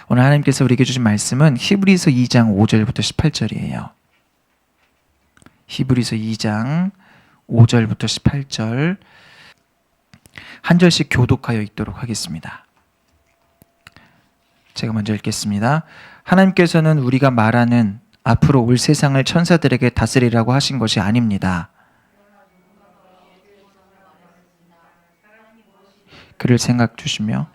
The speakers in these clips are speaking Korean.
오늘 하나님께서 우리에게 주신 말씀은 히브리서 2장 5절부터 18절이에요. 히브리서 2장 5절부터 18절 한 절씩 교독하여 읽도록 하겠습니다. 제가 먼저 읽겠습니다. 하나님께서는 우리가 말하는 앞으로 올 세상을 천사들에게 다스리라고 하신 것이 아닙니다. 그를 생각 주시며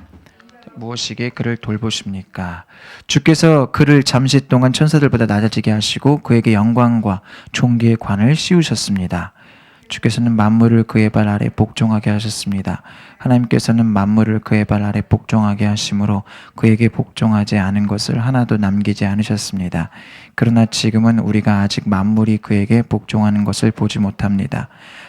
무엇이기에 그를 돌보십니까? 주께서 그를 잠시 동안 천사들보다 낮아지게 하시고 그에게 영광과 존귀의 관을 씌우셨습니다. 주께서는 만물을 그의 발 아래 복종하게 하셨습니다. 하나님께서는 만물을 그의 발 아래 복종하게 하심으로 그에게 복종하지 않은 것을 하나도 남기지 않으셨습니다. 그러나 지금은 우리가 아직 만물이 그에게 복종하는 것을 보지 못합니다.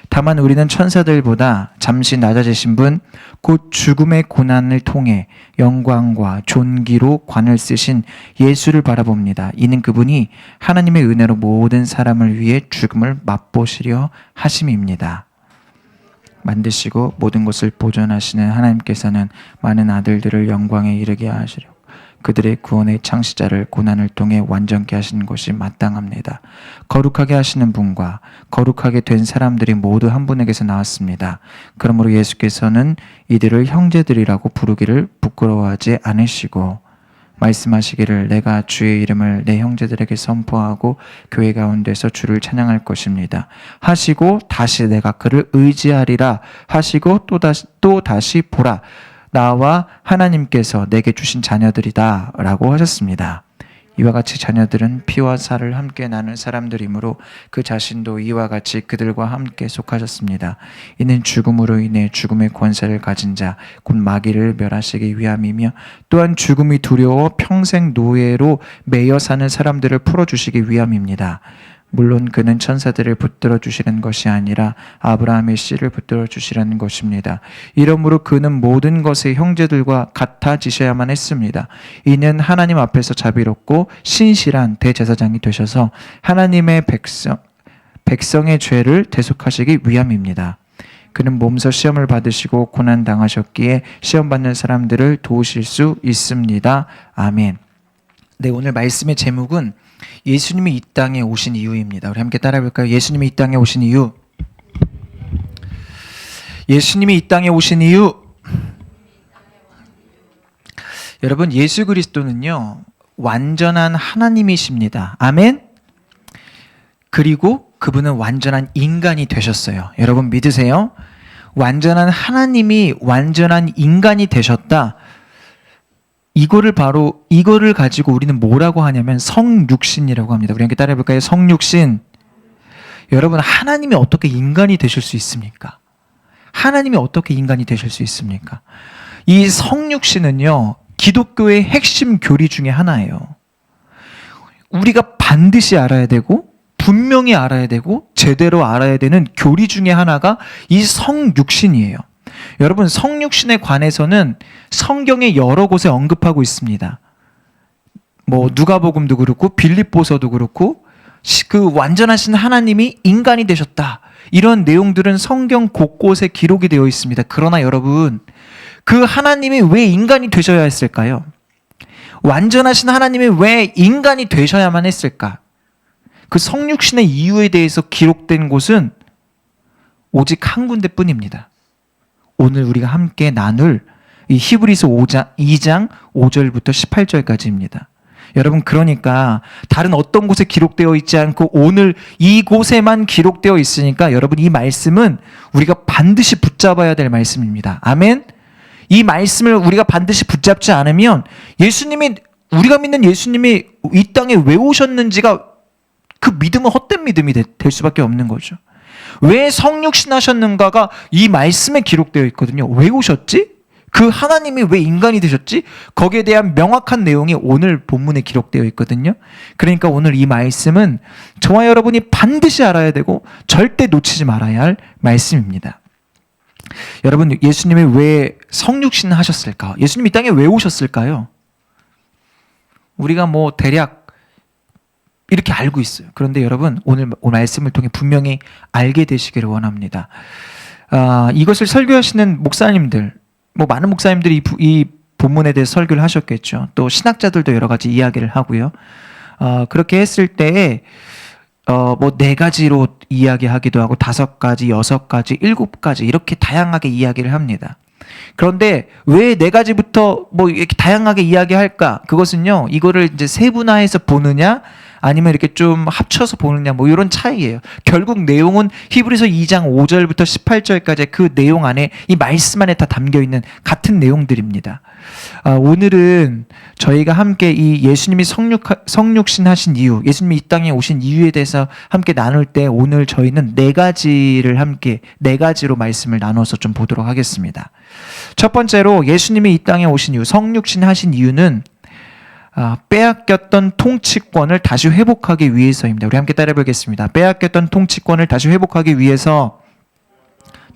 다만 우리는 천사들보다 잠시 낮아지신 분, 곧 죽음의 고난을 통해 영광과 존귀로 관을 쓰신 예수를 바라봅니다. 이는 그분이 하나님의 은혜로 모든 사람을 위해 죽음을 맛보시려 하심입니다. 만드시고 모든 것을 보존하시는 하나님께서는 많은 아들들을 영광에 이르게 하시려 그들의 구원의 창시자를 고난을 통해 완전케 하시는 것이 마땅합니다. 거룩하게 하시는 분과 거룩하게 된 사람들이 모두 한 분에게서 나왔습니다. 그러므로 예수께서는 이들을 형제들이라고 부르기를 부끄러워하지 않으시고 말씀하시기를 내가 주의 이름을 내 형제들에게 선포하고 교회 가운데서 주를 찬양할 것입니다. 하시고 다시 내가 그를 의지하리라 하시고 또 다시 보라 나와 하나님께서 내게 주신 자녀들이다 라고 하셨습니다. 이와 같이 자녀들은 피와 살을 함께 나눈 사람들이므로 그 자신도 이와 같이 그들과 함께 속하셨습니다. 이는 죽음으로 인해 죽음의 권세를 가진 자 곧 마귀를 멸하시기 위함이며 또한 죽음이 두려워 평생 노예로 매여 사는 사람들을 풀어주시기 위함입니다. 물론 그는 천사들을 붙들어 주시는 것이 아니라 아브라함의 씨를 붙들어 주시라는 것입니다. 이러므로 그는 모든 것의 형제들과 같아지셔야만 했습니다. 이는 하나님 앞에서 자비롭고 신실한 대제사장이 되셔서 하나님의 백성의 죄를 대속하시기 위함입니다. 그는 몸소 시험을 받으시고 고난 당하셨기에 시험 받는 사람들을 도우실 수 있습니다. 아멘. 네, 오늘 말씀의 제목은 예수님이 이 땅에 오신 이유입니다. 우리 함께 따라해 볼까요? 예수님이 이 땅에 오신 이유. 예수님이 이 땅에 오신 이유. 여러분, 예수 그리스도는요, 완전한 하나님이십니다. 아멘. 그리고 그분은 완전한 인간이 되셨어요. 여러분 믿으세요? 완전한 하나님이 완전한 인간이 되셨다. 이거를 가지고 우리는 뭐라고 하냐면 성육신이라고 합니다. 우리 함께 따라해 볼까요? 성육신. 여러분, 하나님이 어떻게 인간이 되실 수 있습니까? 하나님이 어떻게 인간이 되실 수 있습니까? 이 성육신은요, 기독교의 핵심 교리 중에 하나예요. 우리가 반드시 알아야 되고 분명히 알아야 되고 제대로 알아야 되는 교리 중에 하나가 이 성육신이에요. 여러분, 성육신에 관해서는 성경의 여러 곳에 언급하고 있습니다. 누가복음도 그렇고 빌립보서도 그렇고 그 완전하신 하나님이 인간이 되셨다. 이런 내용들은 성경 곳곳에 기록이 되어 있습니다. 그러나 여러분, 그 하나님이 왜 인간이 되셔야 했을까요? 완전하신 하나님이 왜 인간이 되셔야만 했을까? 그 성육신의 이유에 대해서 기록된 곳은 오직 한 군데뿐입니다. 오늘 우리가 함께 나눌 이 히브리서 2장 5절부터 18절까지입니다. 여러분, 그러니까 다른 어떤 곳에 기록되어 있지 않고 오늘 이곳에만 기록되어 있으니까 여러분, 이 말씀은 우리가 반드시 붙잡아야 될 말씀입니다. 아멘. 이 말씀을 우리가 반드시 붙잡지 않으면 우리가 믿는 예수님이 이 땅에 왜 오셨는지가 그 믿음은 헛된 믿음이 될 수밖에 없는 거죠. 왜 성육신 하셨는가가 이 말씀에 기록되어 있거든요. 왜 오셨지? 그 하나님이 왜 인간이 되셨지? 거기에 대한 명확한 내용이 오늘 본문에 기록되어 있거든요. 그러니까 오늘 이 말씀은 저와 여러분이 반드시 알아야 되고 절대 놓치지 말아야 할 말씀입니다. 여러분, 예수님이 왜 성육신 하셨을까? 예수님이 이 땅에 왜 오셨을까요? 우리가 대략 이렇게 알고 있어요. 그런데 여러분, 오늘 말씀을 통해 분명히 알게 되시기를 원합니다. 이것을 설교하시는 목사님들, 많은 목사님들이 이 본문에 대해 설교를 하셨겠죠. 또 신학자들도 여러 가지 이야기를 하고요. 그렇게 했을 때에 뭐 4가지로 이야기하기도 하고 5가지, 6가지, 7가지 이렇게 다양하게 이야기를 합니다. 그런데 왜 4가지부터 뭐 이렇게 다양하게 이야기할까? 그것은요, 이거를 이제 세분화해서 보느냐, 아니면 이렇게 좀 합쳐서 보느냐, 뭐 이런 차이예요. 결국 내용은 히브리서 2장 5절부터 18절까지 그 내용 안에, 이 말씀 안에 다 담겨 있는 같은 내용들입니다. 오늘은 저희가 함께 이 예수님이 성육신 하신 이유, 예수님이 이 땅에 오신 이유에 대해서 함께 나눌 때, 오늘 저희는 4가지를 함께 4가지로 말씀을 나눠서 좀 보도록 하겠습니다. 첫 번째로 예수님이 이 땅에 오신 이유, 성육신 하신 이유는 빼앗겼던 통치권을 다시 회복하기 위해서입니다. 우리 함께 따라해 보겠습니다. 빼앗겼던 통치권을 다시 회복하기 위해서,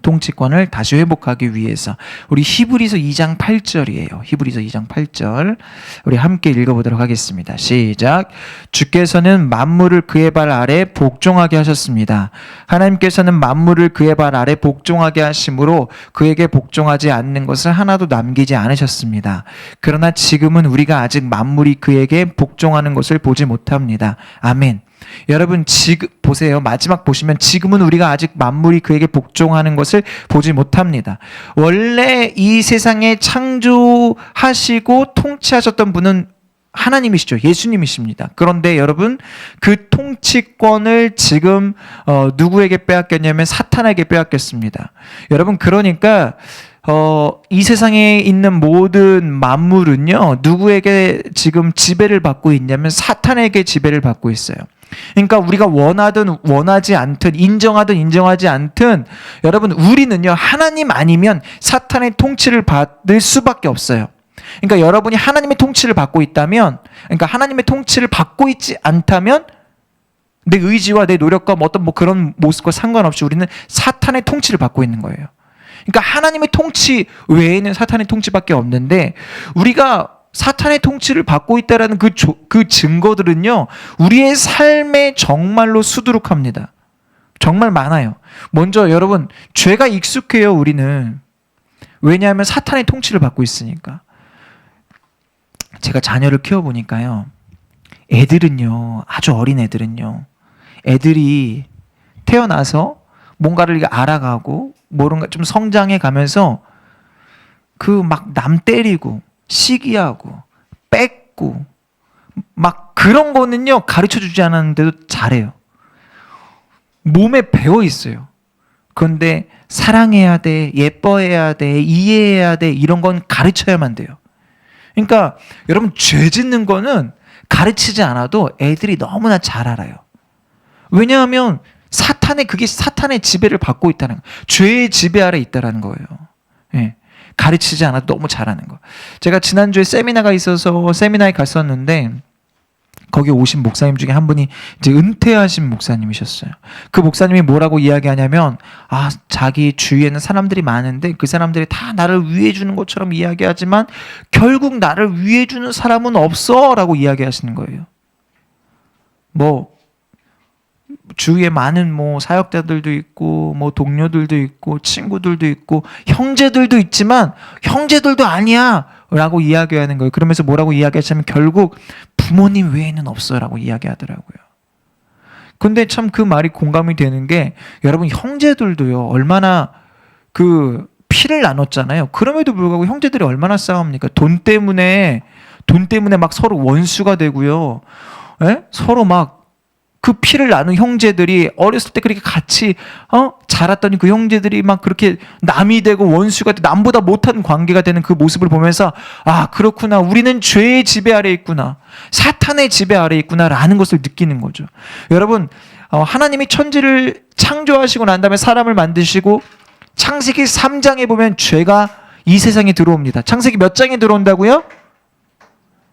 통치권을 다시 회복하기 위해서. 우리 히브리서 2장 8절이에요. 히브리서 2장 8절. 우리 함께 읽어보도록 하겠습니다. 시작. 주께서는 만물을 그의 발 아래 복종하게 하셨습니다. 하나님께서는 만물을 그의 발 아래 복종하게 하심으로 그에게 복종하지 않는 것을 하나도 남기지 않으셨습니다. 그러나 지금은 우리가 아직 만물이 그에게 복종하는 것을 보지 못합니다. 아멘. 여러분, 지금 보세요. 마지막 보시면 지금은 우리가 아직 만물이 그에게 복종하는 것을 보지 못합니다. 원래 이 세상에 창조하시고 통치하셨던 분은 하나님이시죠. 예수님이십니다. 그런데 여러분, 그 통치권을 지금 누구에게 빼앗겼냐면 사탄에게 빼앗겼습니다. 여러분, 그러니까 이 세상에 있는 모든 만물은요, 누구에게 지금 지배를 받고 있냐면 사탄에게 지배를 받고 있어요. 그러니까 우리가 원하든 원하지 않든, 인정하든 인정하지 않든, 여러분, 우리는요, 하나님 아니면 사탄의 통치를 받을 수밖에 없어요. 그러니까 여러분이 하나님의 통치를 받고 있다면, 그러니까 하나님의 통치를 받고 있지 않다면, 내 의지와 내 노력과 어떤 뭐 그런 모습과 상관없이 우리는 사탄의 통치를 받고 있는 거예요. 그러니까 하나님의 통치 외에는 사탄의 통치밖에 없는데, 우리가 사탄의 통치를 받고 있다는 그 증거들은요, 우리의 삶에 정말로 수두룩합니다. 정말 많아요. 먼저 여러분, 죄가 익숙해요, 우리는. 왜냐하면 사탄의 통치를 받고 있으니까. 제가 자녀를 키워보니까요, 애들은요, 아주 어린 애들은요, 애들이 태어나서 뭔가를 알아가고 뭔가 좀 성장해 가면서 그 막 남 때리고 시기하고 뺏고 막 그런 거는요, 가르쳐 주지 않았는데도 잘해요. 몸에 배어 있어요. 그런데 사랑해야 돼, 예뻐해야 돼, 이해해야 돼, 이런 건 가르쳐야만 돼요. 그러니까 여러분, 죄 짓는 거는 가르치지 않아도 애들이 너무나 잘 알아요. 왜냐하면 그게 사탄의 지배를 받고 있다는 거예요. 죄의 지배 아래 있다는 거예요. 예. 가르치지 않아도 너무 잘하는 거. 제가 지난주에 세미나가 있어서 세미나에 갔었는데, 거기 오신 목사님 중에 한 분이 이제 은퇴하신 목사님이셨어요. 그 목사님이 뭐라고 이야기하냐면, 자기 주위에는 사람들이 많은데 그 사람들이 다 나를 위해 주는 것처럼 이야기하지만 결국 나를 위해 주는 사람은 없어 라고 이야기하시는 거예요. 뭐 주위에 많은 뭐 사역자들도 있고, 뭐 동료들도 있고, 친구들도 있고, 형제들도 있지만 형제들도 아니야 라고 이야기하는 거예요. 그러면서 뭐라고 이야기하시냐면 결국 부모님 외에는 없어라고 이야기하더라고요. 근데 참 그 말이 공감이 되는 게, 여러분, 형제들도요, 얼마나 그 피를 나눴잖아요. 그럼에도 불구하고 형제들이 얼마나 싸웁니까? 돈 때문에 막 서로 원수가 되고요. 예? 서로 막 그 피를 나눈 형제들이 어렸을 때 그렇게 같이 자랐더니 그 형제들이 막 그렇게 남이 되고 원수가 되고 남보다 못한 관계가 되는 그 모습을 보면서, 그렇구나, 우리는 죄의 지배 아래 있구나, 사탄의 지배 아래 있구나라는 것을 느끼는 거죠. 여러분, 하나님이 천지를 창조하시고 난 다음에 사람을 만드시고 창세기 3장에 보면 죄가 이 세상에 들어옵니다. 창세기 몇 장에 들어온다고요?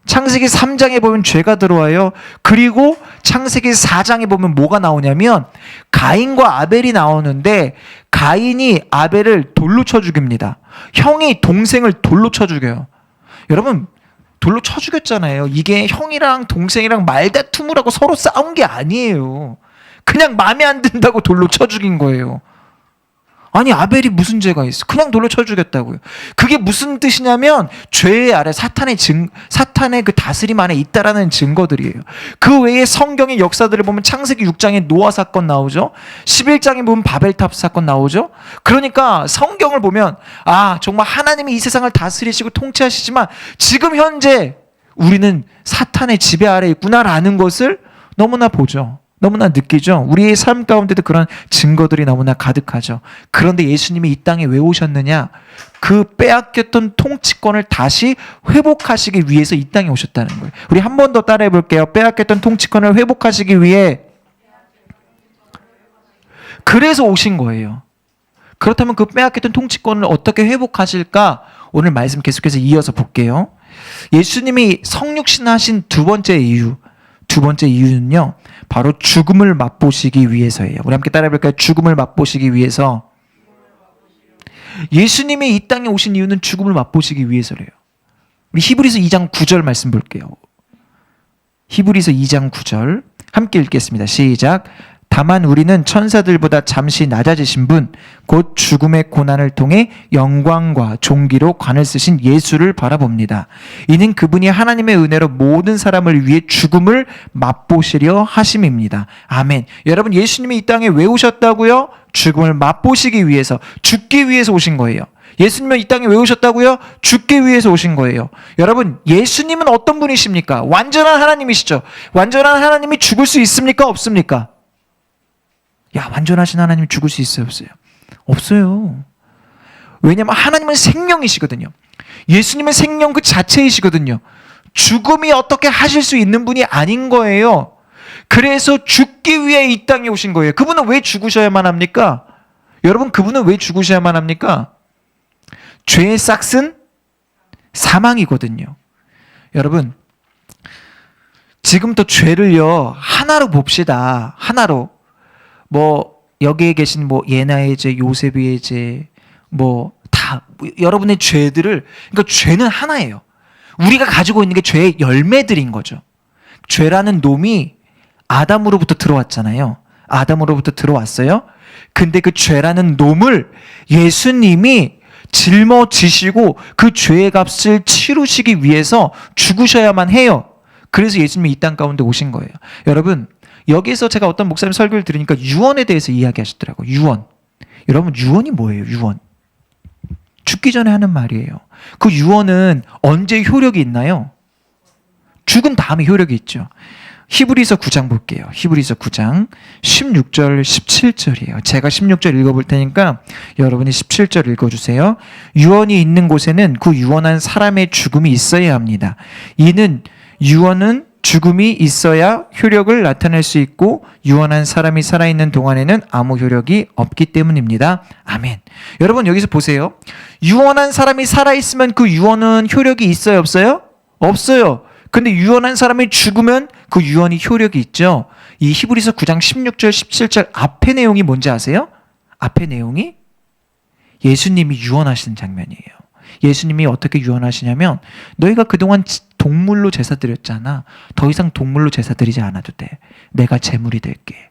창세기 3장에 보면 죄가 들어와요. 그리고 창세기 4장에 보면 뭐가 나오냐면 가인과 아벨이 나오는데, 가인이 아벨을 돌로 쳐 죽입니다. 형이 동생을 돌로 쳐 죽여요. 여러분, 돌로 쳐 죽였잖아요. 이게 형이랑 동생이랑 말다툼을 하고 서로 싸운 게 아니에요. 그냥 마음에 안 든다고 돌로 쳐 죽인 거예요. 아니 아벨이 무슨 죄가 있어? 그냥 돌로 쳐 죽였다고요. 그게 무슨 뜻이냐면 죄의 아래 사탄의 그 다스림 안에 있다라는 증거들이에요. 그 외에 성경의 역사들을 보면 창세기 6장에 노아 사건 나오죠. 11장에 보면 바벨탑 사건 나오죠. 그러니까 성경을 보면 정말 하나님이 이 세상을 다스리시고 통치하시지만 지금 현재 우리는 사탄의 지배 아래 있구나라는 것을 너무나 보죠. 너무나 느끼죠. 우리의 삶 가운데도 그런 증거들이 너무나 가득하죠. 그런데 예수님이 이 땅에 왜 오셨느냐? 그 빼앗겼던 통치권을 다시 회복하시기 위해서 이 땅에 오셨다는 거예요. 우리 한 번 더 따라해 볼게요. 빼앗겼던 통치권을 회복하시기 위해 그래서 오신 거예요. 그렇다면 그 빼앗겼던 통치권을 어떻게 회복하실까? 오늘 말씀 계속해서 이어서 볼게요. 예수님이 성육신하신 두 번째 이유는요. 바로 죽음을 맛보시기 위해서예요. 우리 함께 따라해 볼까요? 죽음을 맛보시기 위해서. 예수님이 이 땅에 오신 이유는 죽음을 맛보시기 위해서래요. 우리 히브리서 2장 9절 말씀 볼게요. 히브리서 2장 9절 함께 읽겠습니다. 시작. 다만 우리는 천사들보다 잠시 낮아지신 분, 곧 죽음의 고난을 통해 영광과 존귀로 관을 쓰신 예수를 바라봅니다. 이는 그분이 하나님의 은혜로 모든 사람을 위해 죽음을 맛보시려 하심입니다. 아멘. 여러분, 예수님이 이 땅에 왜 오셨다고요? 죽음을 맛보시기 위해서, 죽기 위해서 오신 거예요. 예수님은 이 땅에 왜 오셨다고요? 죽기 위해서 오신 거예요. 여러분, 예수님은 어떤 분이십니까? 완전한 하나님이시죠. 완전한 하나님이 죽을 수 있습니까? 없습니까? 완전하신 하나님이 죽을 수 있어요? 없어요? 없어요. 왜냐하면 하나님은 생명이시거든요. 예수님은 생명 그 자체이시거든요. 죽음이 어떻게 하실 수 있는 분이 아닌 거예요. 그래서 죽기 위해 이 땅에 오신 거예요. 그분은 왜 죽으셔야만 합니까? 여러분, 그분은 왜 죽으셔야만 합니까? 죄의 싹은 사망이거든요. 여러분, 지금부터 죄를요 하나로 봅시다. 하나로. 여기에 계신 예나의 죄, 요셉의 죄, 여러분의 죄들을, 그러니까 죄는 하나예요. 우리가 가지고 있는 게 죄의 열매들인 거죠. 죄라는 놈이 아담으로부터 들어왔잖아요. 아담으로부터 들어왔어요. 근데 그 죄라는 놈을 예수님이 짊어지시고 그 죄의 값을 치루시기 위해서 죽으셔야만 해요. 그래서 예수님이 이 땅 가운데 오신 거예요. 여러분, 여기서 제가 어떤 목사님 설교를 들으니까 유언에 대해서 이야기하시더라고요. 유언. 여러분, 유언이 뭐예요? 유언. 죽기 전에 하는 말이에요. 그 유언은 언제 효력이 있나요? 죽은 다음에 효력이 있죠. 히브리서 9장 볼게요. 히브리서 9장 16절 17절이에요. 제가 16절 읽어볼 테니까 여러분이 17절 읽어주세요. 유언이 있는 곳에는 그 유언한 사람의 죽음이 있어야 합니다. 이는 유언은 죽음이 있어야 효력을 나타낼 수 있고 유언한 사람이 살아있는 동안에는 아무 효력이 없기 때문입니다. 아멘. 여러분, 여기서 보세요. 유언한 사람이 살아있으면 그 유언은 효력이 있어요? 없어요? 없어요. 근데 유언한 사람이 죽으면 그 유언이 효력이 있죠. 이 히브리서 9장 16절 17절 앞의 내용이 뭔지 아세요? 앞의 내용이 예수님이 유언하시는 장면이에요. 예수님이 어떻게 유언하시냐면, 너희가 그동안 동물로 제사 드렸잖아. 더 이상 동물로 제사 드리지 않아도 돼. 내가 제물이 될게.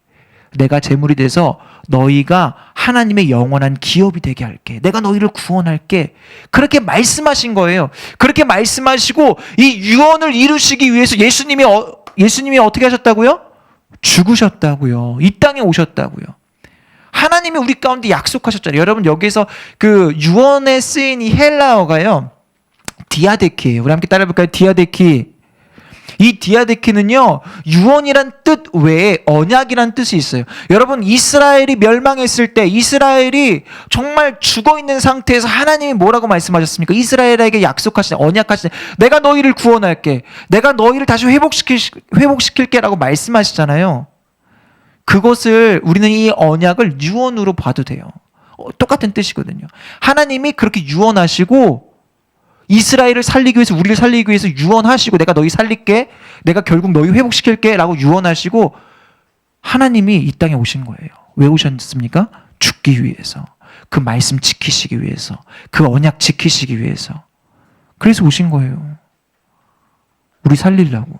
내가 제물이 돼서 너희가 하나님의 영원한 기업이 되게 할게. 내가 너희를 구원할게. 그렇게 말씀하신 거예요. 그렇게 말씀하시고 이 유언을 이루시기 위해서 예수님이 어떻게 하셨다고요? 죽으셨다고요. 이 땅에 오셨다고요. 하나님이 우리 가운데 약속하셨잖아요. 여러분, 여기서 그 유언에 쓰인 이 헬라어가요, 디아데키예요. 우리 함께 따라해볼까요? 디아데키. 이 디아데키는요, 유언이란 뜻 외에 언약이란 뜻이 있어요. 여러분, 이스라엘이 멸망했을 때, 이스라엘이 정말 죽어있는 상태에서 하나님이 뭐라고 말씀하셨습니까? 이스라엘에게 약속하신, 언약하신, 내가 너희를 구원할게. 내가 너희를 다시 회복시킬게 라고 말씀하시잖아요. 그것을 우리는 이 언약을 유언으로 봐도 돼요. 똑같은 뜻이거든요. 하나님이 그렇게 유언하시고 이스라엘을 살리기 위해서, 우리를 살리기 위해서 유언하시고, 내가 너희 살릴게, 내가 결국 너희 회복시킬게 라고 유언하시고 하나님이 이 땅에 오신 거예요. 왜 오셨습니까? 죽기 위해서, 그 말씀 지키시기 위해서, 그 언약 지키시기 위해서. 그래서 오신 거예요. 우리 살리려고.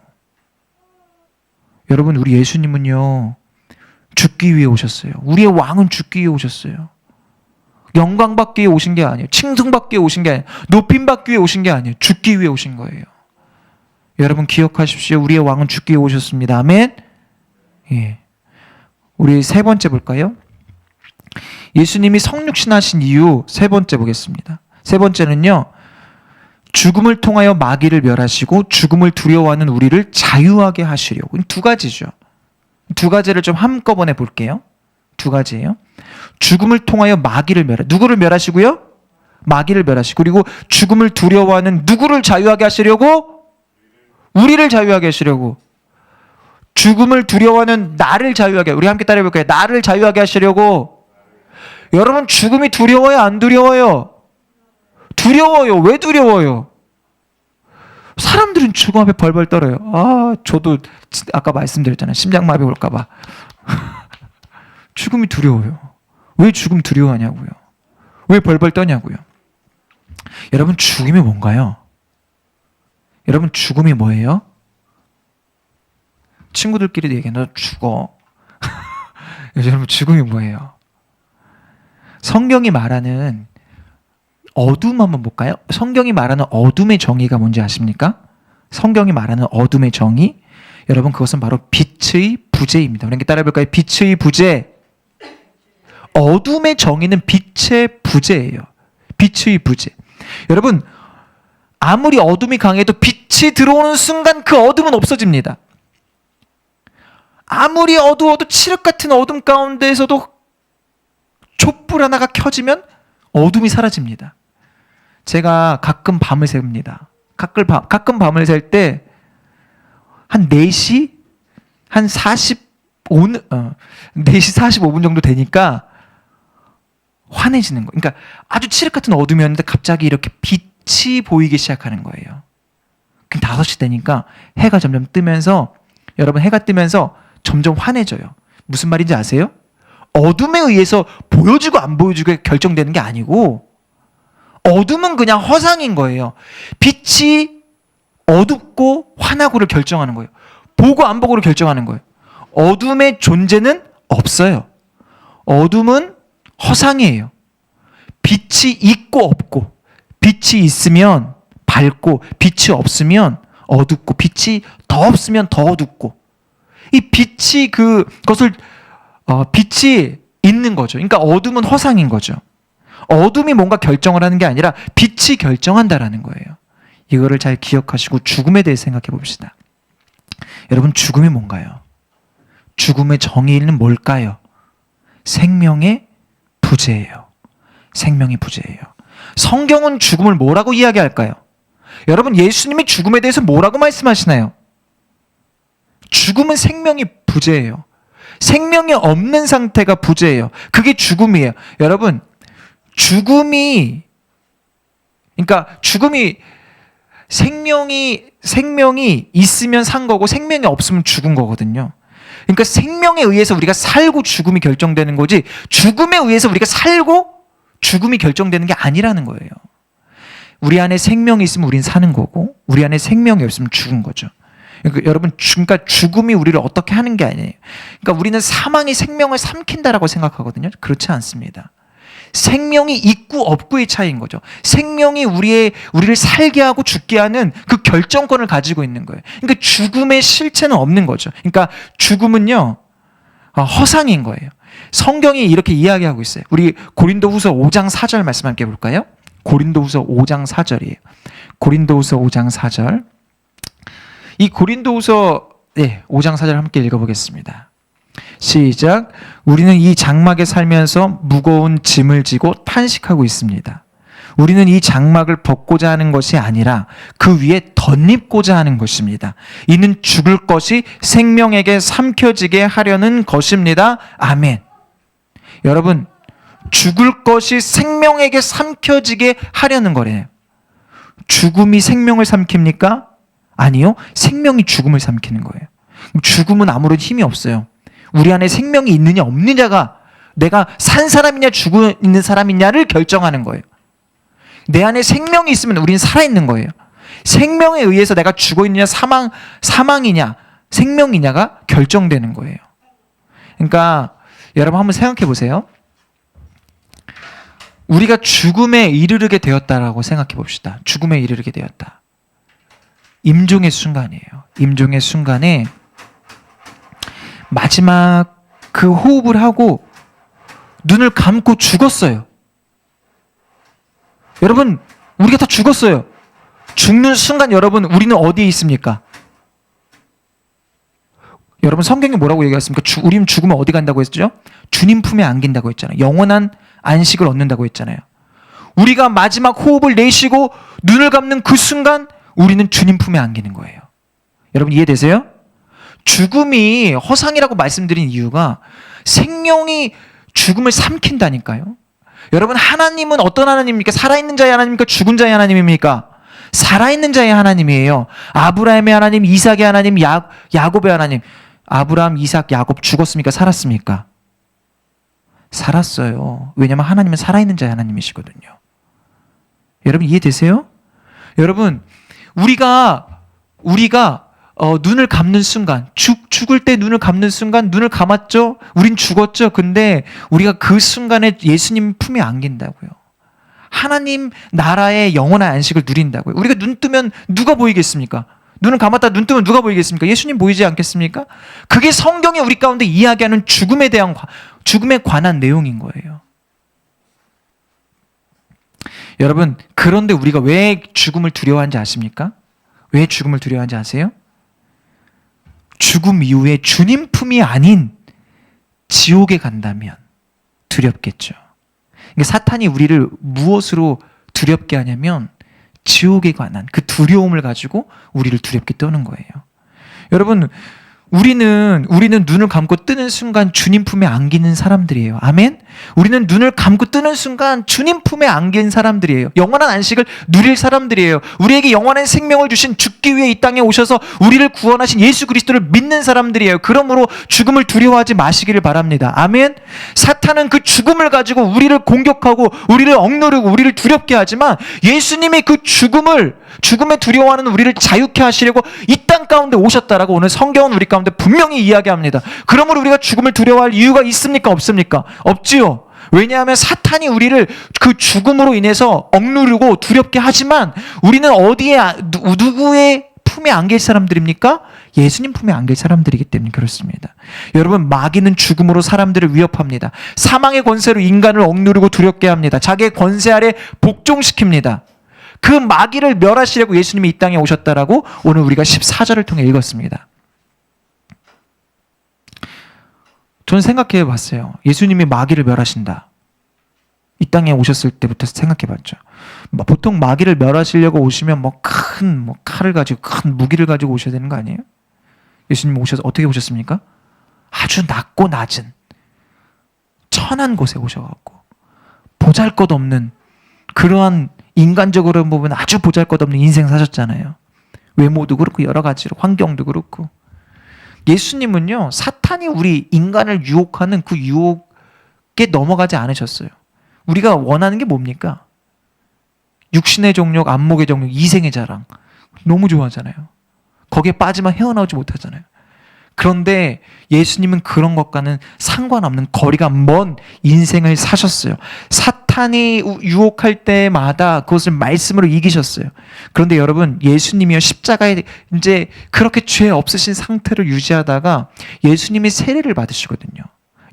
여러분, 우리 예수님은요 죽기 위해 오셨어요. 우리의 왕은 죽기 위해 오셨어요. 영광받기 위해 오신 게 아니에요. 칭송받기 위해 오신 게 아니에요. 높임받기 위해 오신 게 아니에요. 죽기 위해 오신 거예요. 여러분 기억하십시오. 우리의 왕은 죽기 위해 오셨습니다. 아멘. 예. 우리 세 번째 볼까요? 예수님이 성육신 하신 이유 세 번째 보겠습니다. 세 번째는요. 죽음을 통하여 마귀를 멸하시고 죽음을 두려워하는 우리를 자유하게 하시려고. 두 가지죠. 두 가지를 좀 한꺼번에 볼게요. 두 가지예요. 죽음을 통하여 마귀를 누구를 멸하시고요? 마귀를 멸하시고, 그리고 죽음을 두려워하는 누구를 자유하게 하시려고? 우리를 자유하게 하시려고. 죽음을 두려워하는 나를 자유하게, 우리 함께 따라해 볼까요? 나를 자유하게 하시려고. 여러분 죽음이 두려워요, 안 두려워요? 두려워요. 왜 두려워요? 사람들은 죽음 앞에 벌벌 떨어요. 저도 아까 말씀드렸잖아요. 심장마비 올까 봐. 죽음이 두려워요. 왜 죽음 두려워하냐고요? 왜 벌벌 떠냐고요? 여러분 죽음이 뭔가요? 여러분 죽음이 뭐예요? 친구들끼리도 얘기해. 너 죽어. 여러분 죽음이 뭐예요? 성경이 말하는 어둠 한번 볼까요? 성경이 말하는 어둠의 정의가 뭔지 아십니까? 성경이 말하는 어둠의 정의, 여러분 그것은 바로 빛의 부재입니다. 우리 함께 따라해 볼까요? 빛의 부재. 어둠의 정의는 빛의 부재예요. 빛의 부재. 여러분 아무리 어둠이 강해도 빛이 들어오는 순간 그 어둠은 없어집니다. 아무리 어두워도 칠흑 같은 어둠 가운데에서도 촛불 하나가 켜지면 어둠이 사라집니다. 제가 가끔 밤을 새웁니다. 가끔 밤을 샐 때 한 4시? 한 4시 45분 정도 되니까 환해지는 거예요. 그러니까 아주 칠흑 같은 어둠이었는데 갑자기 이렇게 빛이 보이기 시작하는 거예요. 그럼 5시 되니까 해가 점점 뜨면서, 여러분 해가 뜨면서 점점 환해져요. 무슨 말인지 아세요? 어둠에 의해서 보여주고 안 보여주고 결정되는 게 아니고, 어둠은 그냥 허상인 거예요. 빛이 어둡고 환하고를 결정하는 거예요. 보고 안 보고를 결정하는 거예요. 어둠의 존재는 없어요. 어둠은 허상이에요. 빛이 있고 없고, 빛이 있으면 밝고, 빛이 없으면 어둡고, 빛이 더 없으면 더 어둡고, 이 빛이 그것을 빛이 있는 거죠. 그러니까 어둠은 허상인 거죠. 어둠이 뭔가 결정을 하는 게 아니라 빛이 결정한다라는 거예요. 이거를 잘 기억하시고 죽음에 대해 생각해 봅시다. 여러분 죽음이 뭔가요? 죽음의 정의는 뭘까요? 생명의 부재예요. 생명의 부재예요. 성경은 죽음을 뭐라고 이야기할까요? 여러분 예수님이 죽음에 대해서 뭐라고 말씀하시나요? 죽음은 생명이 부재예요. 생명이 없는 상태가 부재예요. 그게 죽음이에요. 여러분 죽음이 생명이 있으면 산 거고 생명이 없으면 죽은 거거든요. 그러니까 생명에 의해서 우리가 살고 죽음이 결정되는 거지, 죽음에 의해서 우리가 살고 죽음이 결정되는 게 아니라는 거예요. 우리 안에 생명이 있으면 우린 사는 거고, 우리 안에 생명이 없으면 죽은 거죠. 그러니까 여러분, 그러니까 죽음이 우리를 어떻게 하는 게 아니에요. 그러니까 우리는 사망이 생명을 삼킨다라고 생각하거든요. 그렇지 않습니다. 생명이 있고 없고의 차이인 거죠. 생명이 우리를 살게 하고 죽게 하는 그 결정권을 가지고 있는 거예요. 그러니까 죽음의 실체는 없는 거죠. 그러니까 죽음은요, 허상인 거예요. 성경이 이렇게 이야기하고 있어요. 우리 고린도후서 5장 4절 말씀 함께 볼까요? 고린도후서 5장 4절이에요. 고린도후서 5장 4절. 이 고린도후서 5장 4절 함께 읽어보겠습니다. 시작. 우리는 이 장막에 살면서 무거운 짐을 지고 탄식하고 있습니다. 우리는 이 장막을 벗고자 하는 것이 아니라 그 위에 덧입고자 하는 것입니다. 이는 죽을 것이 생명에게 삼켜지게 하려는 것입니다. 아멘. 여러분, 죽을 것이 생명에게 삼켜지게 하려는 거래요. 죽음이 생명을 삼킵니까? 아니요. 생명이 죽음을 삼키는 거예요. 죽음은 아무런 힘이 없어요. 우리 안에 생명이 있느냐 없느냐가 내가 산 사람이냐 죽어 있는 사람이냐를 결정하는 거예요. 내 안에 생명이 있으면 우린 살아있는 거예요. 생명에 의해서 내가 죽어 있느냐 사망이냐 생명이냐가 결정되는 거예요. 그러니까 여러분 한번 생각해 보세요. 우리가 죽음에 이르르게 되었다라고 생각해 봅시다. 죽음에 이르르게 되었다. 임종의 순간이에요. 임종의 순간에 마지막 그 호흡을 하고 눈을 감고 죽었어요. 여러분, 우리가 다 죽었어요. 죽는 순간 여러분, 우리는 어디에 있습니까? 여러분, 성경에 뭐라고 얘기했습니까? 우리는 죽으면 어디 간다고 했죠? 주님 품에 안긴다고 했잖아요. 영원한 안식을 얻는다고 했잖아요. 우리가 마지막 호흡을 내쉬고 눈을 감는 그 순간 우리는 주님 품에 안기는 거예요. 여러분, 이해되세요? 죽음이 허상이라고 말씀드린 이유가 생명이 죽음을 삼킨다니까요. 여러분, 하나님은 어떤 하나님입니까? 살아있는 자의 하나님입니까? 죽은 자의 하나님입니까? 살아있는 자의 하나님이에요. 아브라함의 하나님, 이삭의 하나님, 야곱의 하나님. 아브라함, 이삭, 야곱 죽었습니까? 살았습니까? 살았어요. 왜냐하면 하나님은 살아있는 자의 하나님이시거든요. 여러분, 이해되세요? 여러분, 우리가 눈을 감는 순간, 죽을 때 눈을 감는 순간 눈을 감았죠? 우린 죽었죠? 근데 우리가 그 순간에 예수님 품에 안긴다고요. 하나님 나라의 영원한 안식을 누린다고요. 우리가 눈 뜨면 누가 보이겠습니까? 눈을 감았다 눈 뜨면 누가 보이겠습니까? 예수님 보이지 않겠습니까? 그게 성경에 우리 가운데 이야기하는 죽음에 관한 내용인 거예요. 여러분, 그런데 우리가 왜 죽음을 두려워하는지 아십니까? 왜 죽음을 두려워하는지 아세요? 죽음 이후에 주님 품이 아닌 지옥에 간다면 두렵겠죠. 그러니까 사탄이 우리를 무엇으로 두렵게 하냐면 지옥에 관한 그 두려움을 가지고 우리를 두렵게 떠는 거예요. 여러분, 우리는 눈을 감고 뜨는 순간 주님 품에 안기는 사람들이에요. 아멘? 우리는 눈을 감고 뜨는 순간 주님 품에 안긴 사람들이에요. 영원한 안식을 누릴 사람들이에요. 우리에게 영원한 생명을 주신 죽기 위해 이 땅에 오셔서 우리를 구원하신 예수 그리스도를 믿는 사람들이에요. 그러므로 죽음을 두려워하지 마시기를 바랍니다. 아멘? 사탄은 그 죽음을 가지고 우리를 공격하고 우리를 억누르고 우리를 두렵게 하지만 예수님이 그 죽음에 두려워하는 우리를 자유케 하시려고 이 땅 가운데 오셨다라고 오늘 성경은 우리 가운데 분명히 이야기합니다. 그러므로 우리가 죽음을 두려워할 이유가 있습니까? 없습니까? 없지요. 왜냐하면 사탄이 우리를 그 죽음으로 인해서 억누르고 두렵게 하지만 우리는 어디에 누구의 품에 안길 사람들입니까? 예수님 품에 안길 사람들이기 때문에 그렇습니다. 여러분, 마귀는 죽음으로 사람들을 위협합니다. 사망의 권세로 인간을 억누르고 두렵게 합니다. 자기의 권세 아래 복종시킵니다. 그 마귀를 멸하시려고 예수님이 이 땅에 오셨다라고 오늘 우리가 14절을 통해 읽었습니다. 저는 생각해 봤어요. 예수님이 마귀를 멸하신다. 이 땅에 오셨을 때부터 생각해 봤죠. 보통 마귀를 멸하시려고 오시면 큰 칼을 가지고 큰 무기를 가지고 오셔야 되는 거 아니에요? 예수님이 오셔서 어떻게 오셨습니까? 아주 낮고 낮은 천한 곳에 오셔갖고 보잘것없는 그러한 인간적으로 보면 아주 보잘것없는 인생 사셨잖아요. 외모도 그렇고 여러 가지로 환경도 그렇고. 예수님은요, 사탄이 우리 인간을 유혹하는 그 유혹에 넘어가지 않으셨어요. 우리가 원하는 게 뭡니까? 육신의 정욕, 안목의 정욕, 이생의 자랑. 너무 좋아하잖아요. 거기에 빠지면 헤어나오지 못하잖아요. 그런데 예수님은 그런 것과는 상관없는 거리가 먼 인생을 사셨어요. 사탄이 유혹할 때마다 그것을 말씀으로 이기셨어요. 그런데 여러분, 예수님이요, 십자가에 이제 그렇게 죄 없으신 상태를 유지하다가 예수님이 세례를 받으시거든요.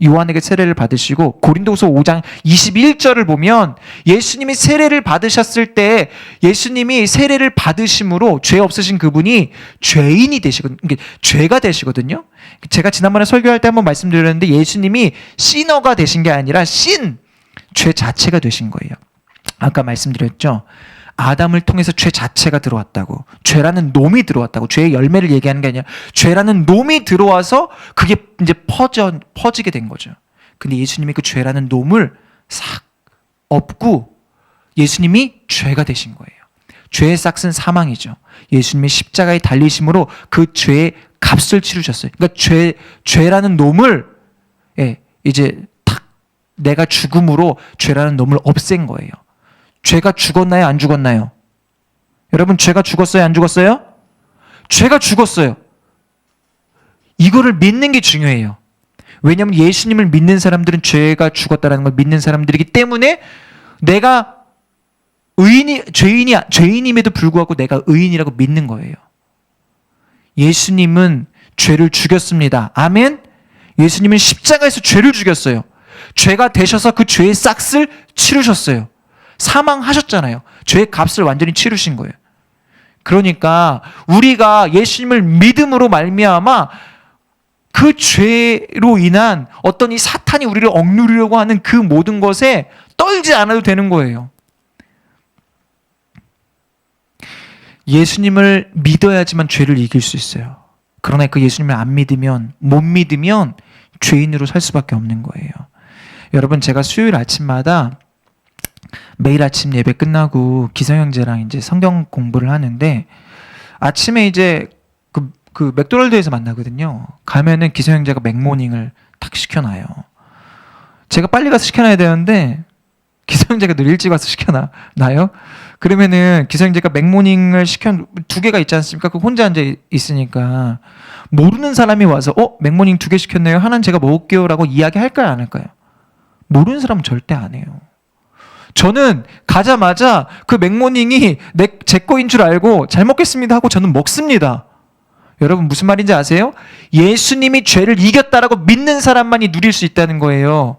요한에게 세례를 받으시고 고린도후서 5장 21절을 보면 예수님이 세례를 받으셨을 때 예수님이 세례를 받으심으로 죄 없으신 그분이 죄인이 되시거든요. 죄가 되시거든요. 제가 지난번에 설교할 때 한번 말씀드렸는데 예수님이 시너가 되신 게 아니라 죄 자체가 되신 거예요. 아까 말씀드렸죠. 아담을 통해서 죄 자체가 들어왔다고. 죄라는 놈이 들어왔다고. 죄의 열매를 얘기하는 게 아니라 죄라는 놈이 들어와서 그게 이제 퍼지게 된 거죠. 근데 예수님이 그 죄라는 놈을 싹 엎고 예수님이 죄가 되신 거예요. 죄의 싹은 사망이죠. 예수님이 십자가에 달리심으로 그 죄의 값을 치르셨어요. 그러니까 죄라는 놈을 이제 탁 내가 죽음으로 죄라는 놈을 없앤 거예요. 죄가 죽었나요? 안 죽었나요? 여러분, 죄가 죽었어요? 안 죽었어요? 죄가 죽었어요. 이거를 믿는 게 중요해요. 왜냐하면 예수님을 믿는 사람들은 죄가 죽었다는 걸 믿는 사람들이기 때문에 내가 죄인임에도 불구하고 내가 의인이라고 믿는 거예요. 예수님은 죄를 죽였습니다. 아멘? 예수님은 십자가에서 죄를 죽였어요. 죄가 되셔서 그 죄의 싹을 치르셨어요. 사망하셨잖아요. 죄의 값을 완전히 치르신 거예요. 그러니까 우리가 예수님을 믿음으로 말미암아 그 죄로 인한 어떤 이 사탄이 우리를 억누르려고 하는 그 모든 것에 떨지 않아도 되는 거예요. 예수님을 믿어야지만 죄를 이길 수 있어요. 그러나 그 예수님을 안 믿으면, 못 믿으면 죄인으로 살 수밖에 없는 거예요. 여러분, 제가 수요일 아침마다 매일 아침 예배 끝나고 기성형제랑 이제 성경 공부를 하는데 아침에 이제 그 맥도날드에서 만나거든요. 가면은 기성형제가 맥모닝을 탁 시켜놔요. 제가 빨리 가서 시켜놔야 되는데 기성형제가 늘 일찍 와서 시켜놔요. 그러면은 기성형제가 맥모닝을 두 개가 있지 않습니까? 그 혼자 앉아 있으니까 모르는 사람이 와서 맥모닝 2개 시켰네요. 하나는 제가 먹을게요 라고 이야기할까요? 안 할까요? 모르는 사람은 절대 안 해요. 저는 가자마자 그 맥모닝이 제 거인 줄 알고 잘 먹겠습니다 하고 저는 먹습니다. 여러분 무슨 말인지 아세요? 예수님이 죄를 이겼다라고 믿는 사람만이 누릴 수 있다는 거예요.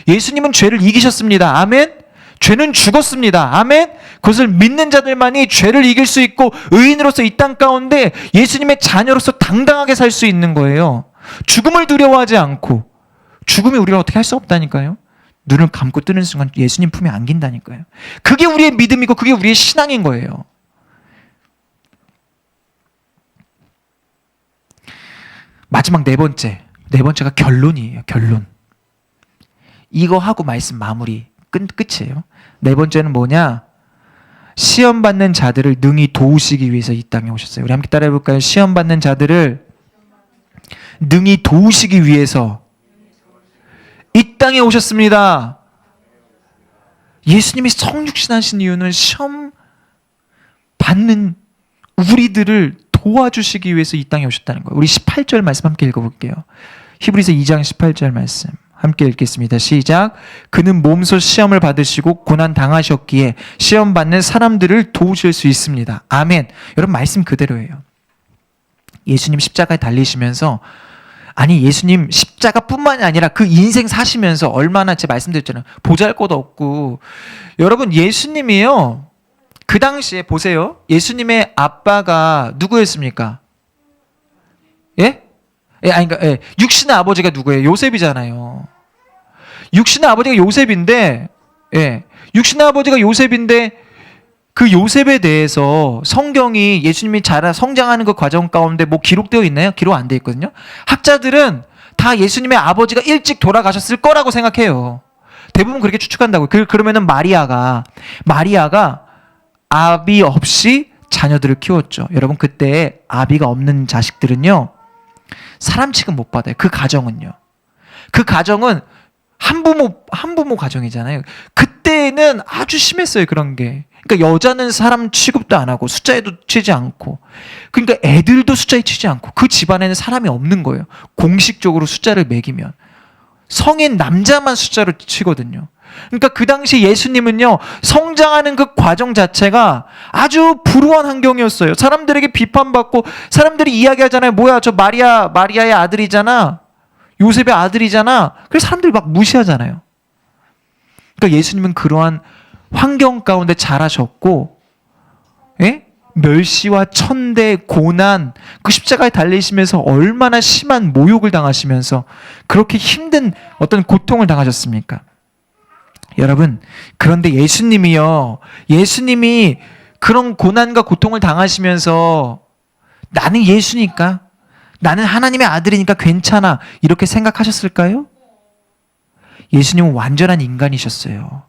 예수님은 죄를 이기셨습니다. 아멘? 죄는 죽었습니다. 아멘? 그것을 믿는 자들만이 죄를 이길 수 있고 의인으로서 이 땅 가운데 예수님의 자녀로서 당당하게 살 수 있는 거예요. 죽음을 두려워하지 않고. 죽음이 우리가 어떻게 할 수 없다니까요. 눈을 감고 뜨는 순간 예수님 품에 안긴다니까요. 그게 우리의 믿음이고 그게 우리의 신앙인 거예요. 마지막 네 번째가 결론이에요. 결론. 이거 하고 말씀 마무리 끝이에요. 네 번째는 뭐냐? 시험 받는 자들을 능히 도우시기 위해서 이 땅에 오셨어요. 우리 함께 따라해 볼까요? 시험 받는 자들을 능히 도우시기 위해서 이 땅에 오셨습니다. 예수님이 성육신하신 이유는 시험 받는 우리들을 도와주시기 위해서 이 땅에 오셨다는 거예요. 우리 18절 말씀 함께 읽어볼게요. 히브리서 2장 18절 말씀 함께 읽겠습니다. 시작. 그는 몸소 시험을 받으시고 고난 당하셨기에 시험 받는 사람들을 도우실 수 있습니다. 아멘. 여러분 말씀 그대로예요. 예수님 십자가에 달리시면서 예수님 십자가뿐만이 아니라 그 인생 사시면서 얼마나 제가 말씀드렸잖아요. 보잘것 없고. 여러분 예수님이요. 그 당시에 보세요. 예수님의 아빠가 누구였습니까? 예? 육신의 아버지가 누구예요? 요셉이잖아요. 육신의 아버지가 요셉인데, 육신의 아버지가 요셉인데, 그 요셉에 대해서 성경이 예수님이 성장하는 그 과정 가운데 뭐 기록되어 있나요? 기록 안 되어 있거든요. 학자들은 다 예수님의 아버지가 일찍 돌아가셨을 거라고 생각해요. 대부분 그렇게 추측한다고요. 그러면은 마리아가 아비 없이 자녀들을 키웠죠. 여러분 그때 아비가 없는 자식들은요. 사람 취급 못 받아요. 그 가정은요. 그 가정은 한부모 가정이잖아요. 그때는 아주 심했어요. 그런 게. 그러니까 여자는 사람 취급도 안 하고 숫자에도 치지 않고 그러니까 애들도 숫자에 치지 않고 그 집안에는 사람이 없는 거예요. 공식적으로 숫자를 매기면. 성인 남자만 숫자로 치거든요. 그러니까 그 당시 예수님은요, 성장하는 그 과정 자체가 아주 불우한 환경이었어요. 사람들에게 비판받고, 사람들이 이야기하잖아요. 뭐야, 저 마리아의 아들이잖아. 요셉의 아들이잖아. 그래서 사람들이 막 무시하잖아요. 그러니까 예수님은 그러한 환경 가운데 자라셨고, 멸시와 천대, 고난, 그 십자가에 달리시면서 얼마나 심한 모욕을 당하시면서 그렇게 힘든 어떤 고통을 당하셨습니까? 여러분, 그런데 예수님이 그런 고난과 고통을 당하시면서 나는 예수니까, 나는 하나님의 아들이니까 괜찮아, 이렇게 생각하셨을까요? 예수님은 완전한 인간이셨어요.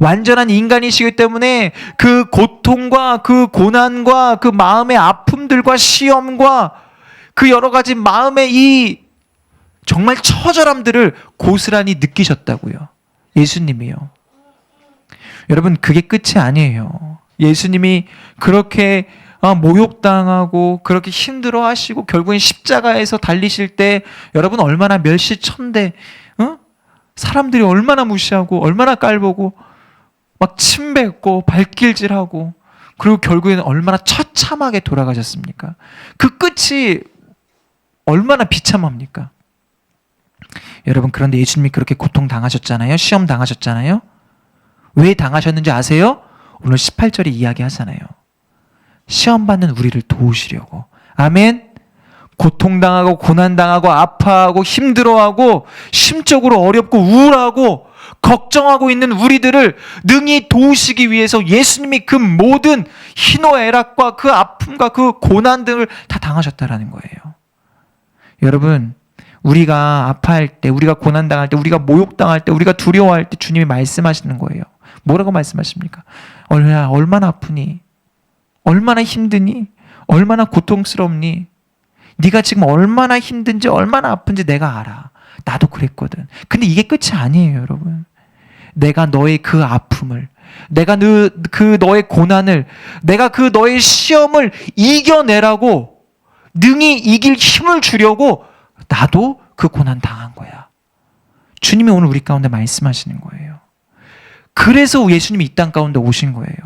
완전한 인간이시기 때문에 그 고통과 그 고난과 그 마음의 아픔들과 시험과 그 여러 가지 마음의 이 정말 처절함들을 고스란히 느끼셨다고요. 예수님이요. 여러분 그게 끝이 아니에요. 예수님이 그렇게 모욕당하고 그렇게 힘들어하시고 결국엔 십자가에서 달리실 때 여러분 얼마나 멸시천대, 사람들이 얼마나 무시하고 얼마나 깔보고 막 침 뱉고 발길질하고 그리고 결국에는 얼마나 처참하게 돌아가셨습니까? 그 끝이 얼마나 비참합니까? 여러분, 그런데 예수님이 그렇게 고통당하셨잖아요. 시험 당하셨잖아요. 왜 당하셨는지 아세요? 오늘 18절에 이야기하잖아요. 시험 받는 우리를 도우시려고. 아멘. 고통당하고 고난당하고 아파하고 힘들어하고 심적으로 어렵고 우울하고 걱정하고 있는 우리들을 능히 도우시기 위해서 예수님이 그 모든 희노애락과 그 아픔과 그 고난 등을 다 당하셨다라는 거예요. 여러분, 우리가 아파할 때, 우리가 고난당할 때, 우리가 모욕당할 때, 우리가 두려워할 때 주님이 말씀하시는 거예요. 뭐라고 말씀하십니까? 얼마나 아프니? 얼마나 힘드니? 얼마나 고통스럽니? 네가 지금 얼마나 힘든지 얼마나 아픈지 내가 알아. 나도 그랬거든. 근데 이게 끝이 아니에요, 여러분. 내가 너의 그 아픔을, 내가 그 너의 고난을, 내가 그 너의 시험을 이겨내라고 능히 이길 힘을 주려고 나도 그 고난 당한 거야. 주님이 오늘 우리 가운데 말씀하시는 거예요. 그래서 예수님이 이 땅 가운데 오신 거예요.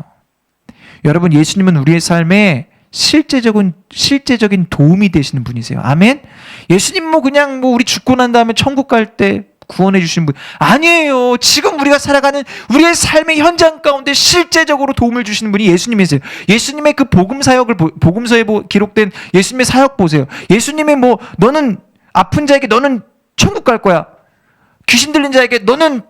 여러분, 예수님은 우리의 삶에 실제적인 도움이 되시는 분이세요. 아멘? 예수님 그냥 우리 죽고 난 다음에 천국 갈 때 구원해 주신 분 아니에요. 지금 우리가 살아가는 우리의 삶의 현장 가운데 실제적으로 도움을 주시는 분이 예수님이세요. 예수님의 그 복음 사역을 복음서에 기록된 예수님의 사역 보세요. 예수님의 너는 아픈 자에게 너는 천국 갈 거야. 귀신 들린 자에게 너는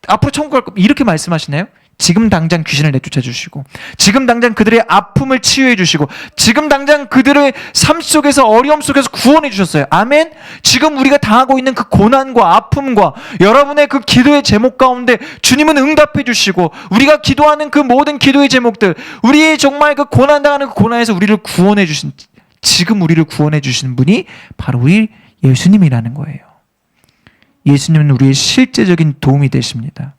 앞으로 천국 갈 거야. 이렇게 말씀하시나요? 지금 당장 귀신을 내쫓아 주시고, 지금 당장 그들의 아픔을 치유해 주시고, 지금 당장 그들의 삶 속에서 어려움 속에서 구원해 주셨어요. 아멘? 지금 우리가 당하고 있는 그 고난과 아픔과 여러분의 그 기도의 제목 가운데 주님은 응답해 주시고, 우리가 기도하는 그 모든 기도의 제목들, 우리의 정말 그 고난당하는 그 고난에서 우리를 구원해 주신, 지금 우리를 구원해 주시는 분이 바로 우리 예수님이라는 거예요. 예수님은 우리의 실제적인 도움이 되십니다.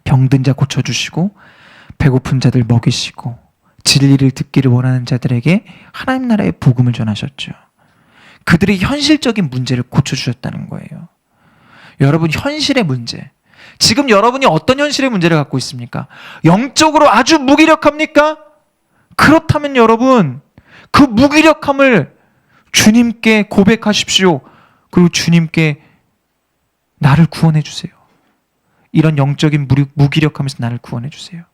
병든 자 고쳐주시고, 배고픈 자들 먹이시고, 진리를 듣기를 원하는 자들에게 하나님 나라의 복음을 전하셨죠. 그들의 현실적인 문제를 고쳐주셨다는 거예요. 여러분, 현실의 문제, 지금 여러분이 어떤 현실의 문제를 갖고 있습니까? 영적으로 아주 무기력합니까? 그렇다면 여러분, 그 무기력함을 주님께 고백하십시오. 그리고 주님께 나를 구원해 주세요. 이런 영적인 무기력함에서 나를 구원해 주세요.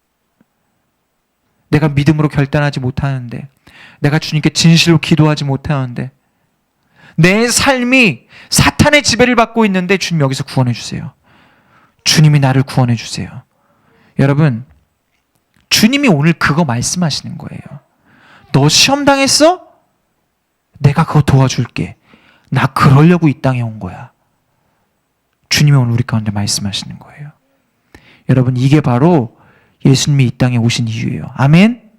내가 믿음으로 결단하지 못하는데, 내가 주님께 진실로 기도하지 못하는데, 내 삶이 사탄의 지배를 받고 있는데 주님 여기서 구원해 주세요. 주님이 나를 구원해 주세요. 여러분, 주님이 오늘 그거 말씀하시는 거예요. 너 시험 당했어? 내가 그거 도와줄게. 나 그러려고 이 땅에 온 거야. 주님이 오늘 우리 가운데 말씀하시는 거예요. 여러분, 이게 바로 예수님이 이 땅에 오신 이유예요. 아멘?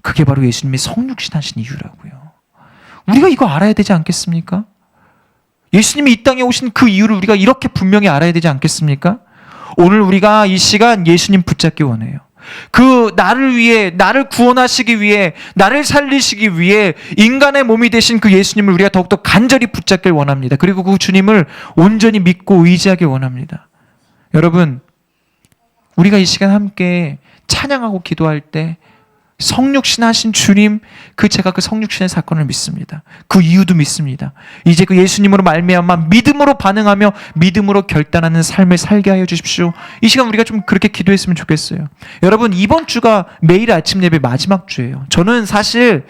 그게 바로 예수님이 성육신 하신 이유라고요. 우리가 이거 알아야 되지 않겠습니까? 예수님이 이 땅에 오신 그 이유를 우리가 이렇게 분명히 알아야 되지 않겠습니까? 오늘 우리가 이 시간 예수님 붙잡기 원해요. 그 나를 위해, 나를 구원하시기 위해, 나를 살리시기 위해 인간의 몸이 되신 그 예수님을 우리가 더욱더 간절히 붙잡길 원합니다. 그리고 그 주님을 온전히 믿고 의지하길 원합니다. 여러분, 우리가 이 시간 함께 찬양하고 기도할 때 성육신 하신 주님, 제가 그 성육신의 사건을 믿습니다. 그 이유도 믿습니다. 이제 그 예수님으로 말미암아 믿음으로 반응하며 믿음으로 결단하는 삶을 살게 하여 주십시오. 이 시간 우리가 좀 그렇게 기도했으면 좋겠어요. 여러분, 이번 주가 매일 아침 예배 마지막 주예요. 저는 사실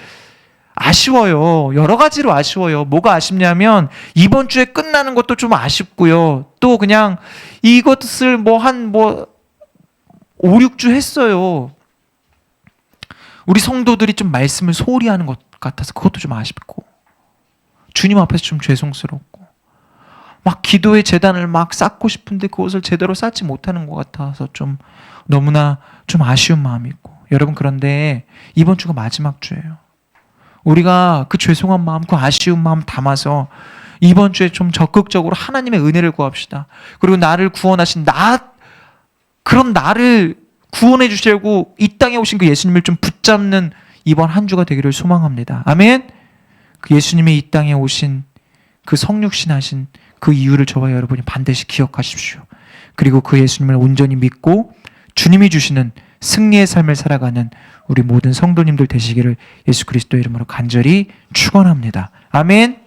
아쉬워요. 여러 가지로 아쉬워요. 뭐가 아쉽냐면 이번 주에 끝나는 것도 좀 아쉽고요. 또 그냥 이것을 5, 6주 했어요. 우리 성도들이 좀 말씀을 소홀히 하는 것 같아서 그것도 좀 아쉽고, 주님 앞에서 좀 죄송스럽고, 막 기도의 제단을 막 쌓고 싶은데 그것을 제대로 쌓지 못하는 것 같아서 좀 너무나 좀 아쉬운 마음이 있고. 여러분, 그런데 이번 주가 마지막 주예요. 우리가 그 죄송한 마음, 그 아쉬운 마음 담아서 이번 주에 좀 적극적으로 하나님의 은혜를 구합시다. 그리고 나를 구원하신 그런 나를 구원해 주시려고 이 땅에 오신 그 예수님을 좀 붙잡는 이번 한 주가 되기를 소망합니다. 아멘. 그 예수님이 이 땅에 오신 그 성육신 하신 그 이유를 저와 여러분이 반드시 기억하십시오. 그리고 그 예수님을 온전히 믿고 주님이 주시는 승리의 삶을 살아가는 우리 모든 성도님들 되시기를 예수 그리스도의 이름으로 간절히 축원합니다. 아멘.